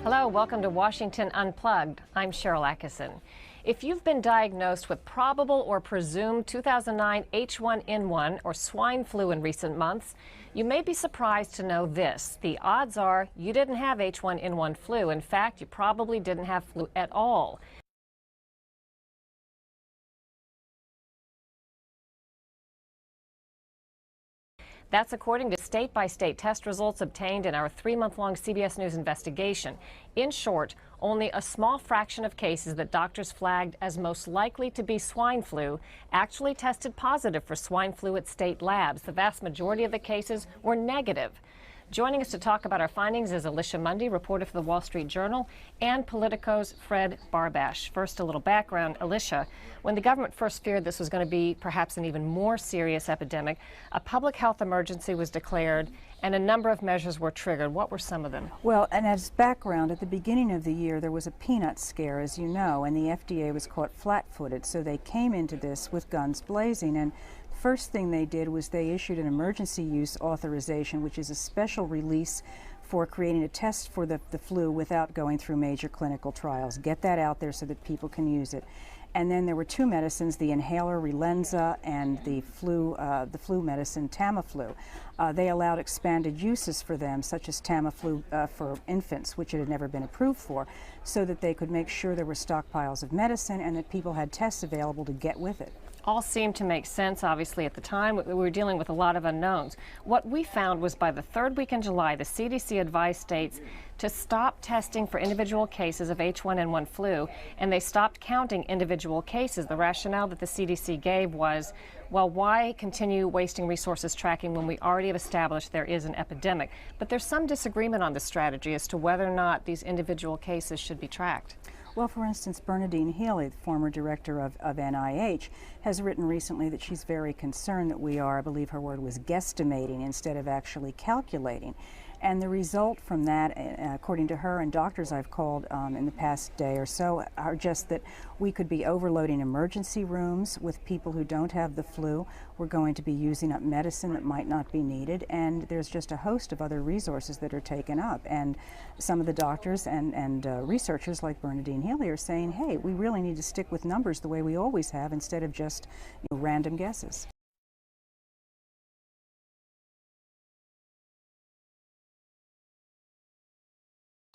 Hello, welcome to Washington Unplugged. I'm Sheryl Attkisson. If you've been diagnosed with probable or presumed 2009 H1N1 or swine flu in recent months, you may be surprised to know this. The odds are you didn't have H1N1 flu. In fact, you probably didn't have flu at all. That's according to state-by-state test results obtained in our 3-month-long CBS News investigation. In short, only a small fraction of cases that doctors flagged as most likely to be swine flu actually tested positive for swine flu at state labs. The vast majority of the cases were negative. Joining us to talk about our findings is Alicia Mundy, reporter for the Wall Street Journal, and Politico's Fred Barbash. First, a little background. Alicia, when the government first feared this was going to be perhaps an even more serious epidemic, a public health emergency was declared and a number of measures were triggered. What were some of them? Well, and as background, at the beginning of the year, there was a peanut scare, as you know, and the FDA was caught flat-footed, so they came into this with guns blazing. And first thing they did was they issued an emergency use authorization, which is a special release for creating a test for the flu without going through major clinical trials. Get that out there so that people can use it. And then there were two medicines, the inhaler Relenza and the flu medicine Tamiflu. They allowed expanded uses for them, such as Tamiflu for infants, which it had never been approved for, so that they could make sure there were stockpiles of medicine and that people had tests available to get with it. All seemed to make sense, obviously, at the time. We were dealing with a lot of unknowns. What we found was by the third week in July, the CDC advised states to stop testing for individual cases of H1N1 flu, and they stopped counting individual cases. The rationale that the CDC gave was, well, why continue wasting resources tracking when we already have established there is an epidemic? But there's some disagreement on the strategy as to whether or not these individual cases should be tracked. Well, for instance, Bernadine Healy, the former director of NIH, has written recently that she's very concerned that we are, I believe her word was, guesstimating instead of actually calculating. And the result from that, according to her and doctors I've called in the past day or so, are just that we could be overloading emergency rooms with people who don't have the flu. We're going to be using up medicine that might not be needed, and there's just a host of other resources that are taken up. And some of the doctors and researchers like Bernadine Healy are saying, hey, we really need to stick with numbers the way we always have instead of just random guesses.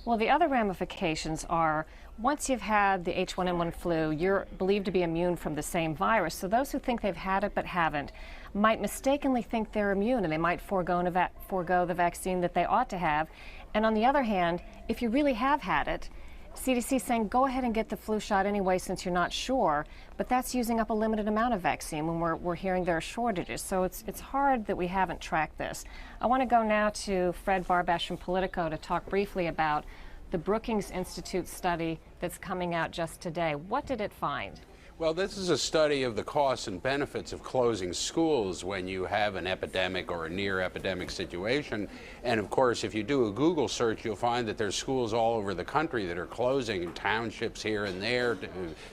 Well, the other ramifications are, once you've had the H1N1 flu, you're believed to be immune from the same virus. So those who think they've had it but haven't might mistakenly think they're immune, and they might forego the vaccine that they ought to have. And on the other hand, if you really have had it, CDC is saying go ahead and get the flu shot anyway since you're not sure, but that's using up a limited amount of vaccine when we're hearing there are shortages. So it's hard that we haven't tracked this. I want to go now to Fred Barbash from Politico to talk briefly about the Brookings Institute study that's coming out just today. What did it find? Well, this is a study of the costs and benefits of closing schools when you have an epidemic or a near epidemic situation. And of course, if you do a Google search, you'll find that there's schools all over the country that are closing, townships here and there,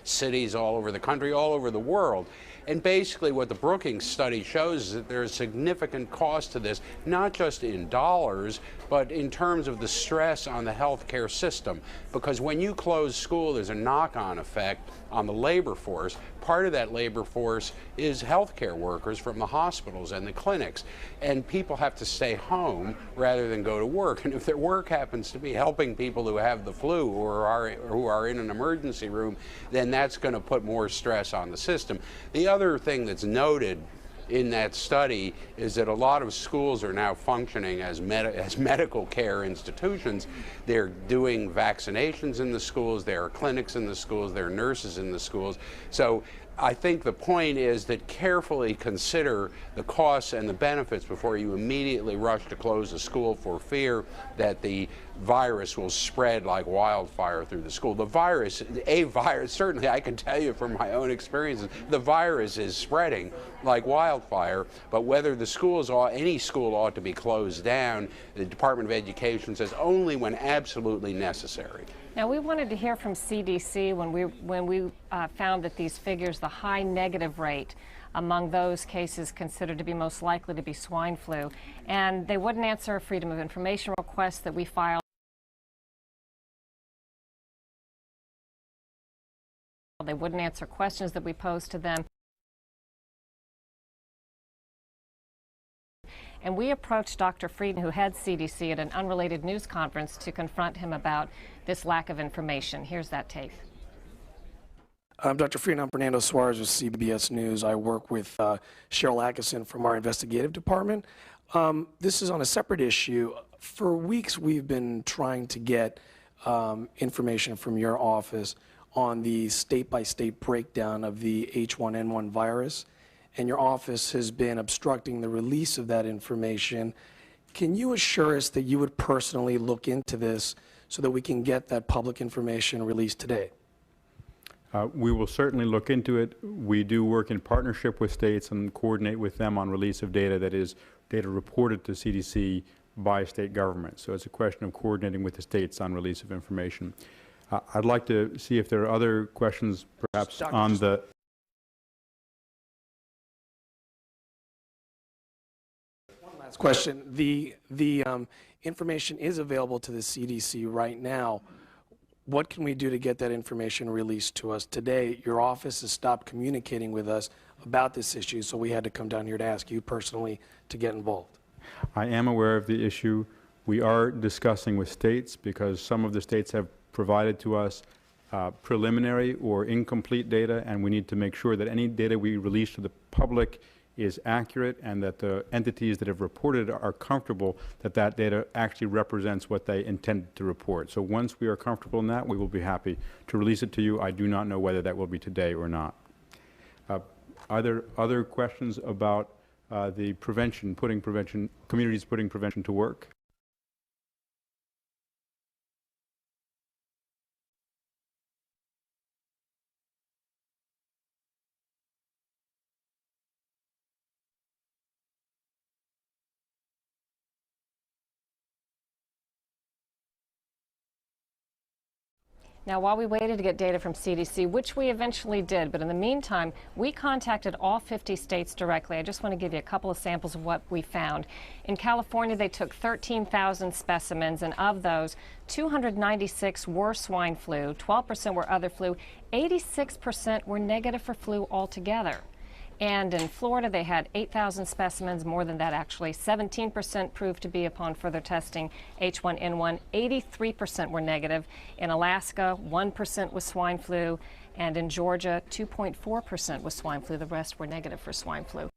cities all over the country, all over the world. And basically what the Brookings study shows is that there's significant cost to this, not just in dollars, but in terms of the stress on the healthcare system. Because when you close school, there's a knock-on effect on the labor force. Part of that labor force is healthcare workers from the hospitals and the clinics. And people have to stay home rather than go to work. And if their work happens to be helping people who have the flu or who are in an emergency room, then that's going to put more stress on the system. The other thing that's noted in that study is that a lot of schools are now functioning as medical care institutions. They're doing vaccinations in the schools, there are clinics in the schools, there are nurses in the schools. So I think the point is that carefully consider the costs and the benefits before you immediately rush to close a school for fear that the virus will spread like wildfire through the school. The virus, certainly I can tell you from my own experiences, the virus is spreading like wildfire, but whether the schools any school ought to be closed down, the Department of Education says only when absolutely necessary. Now, we wanted to hear from CDC when we found that these figures, the high negative rate among those cases considered to be most likely to be swine flu, and they wouldn't answer a Freedom of Information request that we filed. They wouldn't answer questions that we posed to them. And we approached Dr. Frieden, who heads CDC, at an unrelated news conference to confront him about this lack of information. Here's that tape. I'm Dr. Frieden. I'm Fernando Suarez with CBS News. I work with Sheryl Attkisson from our investigative department. This is on a separate issue. For weeks, we've been trying to get information from your office on the state-by-state breakdown of the H1N1 virus, and your office has been obstructing the release of that information. Can you assure us that you would personally look into this so that we can get that public information released today? We will certainly look into it. We do work in partnership with states and coordinate with them on release of data that is data reported to CDC by state governments. So it's a question of coordinating with the states on release of information. I'd like to see if there are other questions perhaps on the... Question. The information is available to the CDC right now. What can we do to get that information released to us today? Your office has stopped communicating with us about this issue, so we had to come down here to ask you personally to get involved. I am aware of the issue. We are discussing with states because some of the states have provided to us preliminary or incomplete data, and we need to make sure that any data we release to the public is accurate and that the entities that have reported are comfortable that that data actually represents what they intended to report. So once we are comfortable in that, we will be happy to release it to you. I do not know whether that will be today or not. Are there other questions about the prevention, communities putting prevention to work? Now, while we waited to get data from CDC, which we eventually did, but in the meantime, we contacted all 50 states directly. I just want to give you a couple of samples of what we found. In California, they took 13,000 specimens, and of those, 296 were swine flu, 12% were other flu, 86% were negative for flu altogether. And in Florida, they had 8,000 specimens, more than that actually. 17% proved to be, upon further testing, H1N1. 83% were negative. In Alaska, 1% was swine flu. And in Georgia, 2.4% was swine flu. The rest were negative for swine flu.